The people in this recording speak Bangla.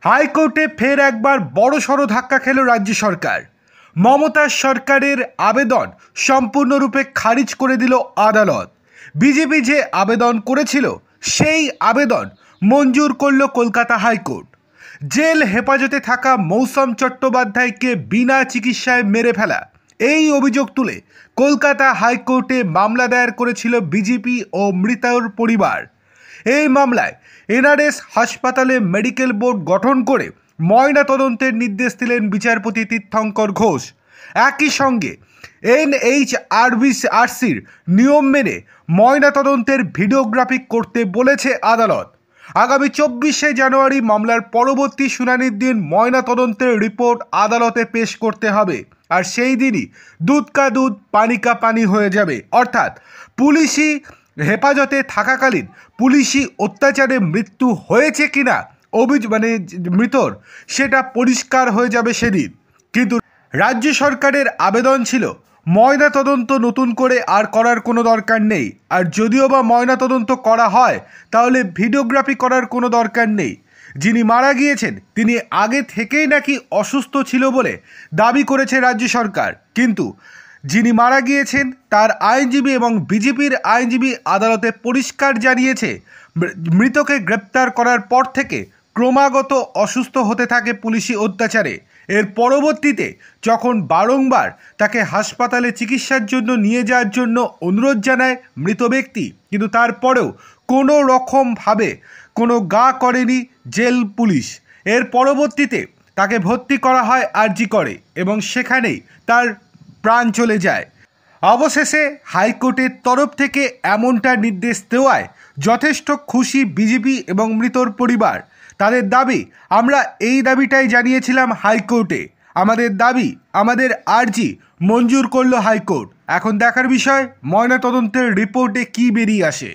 হাইকোর্টে ফের একবার বড়সড় ধাক্কা খেল রাজ্য সরকার। মমতা সরকারের আবেদন সম্পূর্ণরূপে খারিজ করে দিল আদালত। বিজেপি যে আবেদন করেছিল সেই আবেদন মঞ্জুর করল কলকাতা হাইকোর্ট। জেল হেফাজতে থাকা মৌসম চট্টোপাধ্যায়কে বিনা চিকিৎসায় মেরে ফেলা, এই অভিযোগ তুলে কলকাতা হাইকোর্টে মামলা দায়ের করেছিল বিজেপি ও মৃতের পরিবার। এই মামলায় এনআরএস হাসপাতালে মেডিকেল বোর্ড গঠন করে ময়না তদন্তের নির্দেশ দিলেন বিচারপতি তীর্থঙ্কর ঘোষ। একই সঙ্গে এনএইচআরসির নিয়ম মেনে ময়না তদন্তের ভিডিওগ্রাফি করতে বলেছে আদালত। আগামী 24শে জানুয়ারি মামলার পরবর্তী শুনানির দিন ময়না তদন্তের রিপোর্ট আদালতে পেশ করতে হবে। আর সেই দিনই দুধ কা দুধ পানি কা পানি হয়ে যাবে, অর্থাৎ পুলিশি হেফাজতে থাকাকালীন পুলিশি অত্যাচারে মৃত্যু হয়েছে কিনা মৃতর সেটা পরিষ্কার হয়ে যাবে সেদিন। কিন্তু রাজ্য সরকারের আবেদন ছিল ময়না তদন্ত নতুন করে আর করার কোনো দরকার নেই। আর যদিও বা ময়না তদন্ত করা হয় তাহলে ভিডিওগ্রাফি করার কোনো দরকার নেই। যিনি মারা গিয়েছেন তিনি আগে থেকেই নাকি অসুস্থ ছিল বলে দাবি করেছে রাজ্য সরকার। কিন্তু যিনি মারা গিয়েছেন তার আইনজীবী এবং বিজেপির আইনজীবী আদালতে পরিষ্কার জানিয়েছে মৃতকে গ্রেপ্তার করার পর থেকে ক্রমাগত অসুস্থ হতে থাকে পুলিশি অত্যাচারে। এর পরবর্তীতে যখন বারংবার তাকে হাসপাতালে চিকিৎসার জন্য নিয়ে যাওয়ার জন্য অনুরোধ জানায় মৃত ব্যক্তি, কিন্তু তারপরেও কোনো রকমভাবে কোনো গা করেনি জেল পুলিশ। এর পরবর্তীতে তাকে ভর্তি করা হয় আরজি করে এবং সেখানেই তার প্রাণ চলে যায়। অবশেষে হাইকোর্টের তরফ থেকে এমনটা নির্দেশ দেওয়ায় যথেষ্ট খুশি বিজেপি এবং মৃতর পরিবার। তাদের দাবি, আমরা এই দাবিটাই জানিয়েছিলাম হাইকোর্টে, আমাদের দাবি, আমাদের আর্জি মঞ্জুর করলো হাইকোর্ট। এখন দেখার বিষয় ময়নাতদন্তের রিপোর্টে কী বেরিয়ে আসে।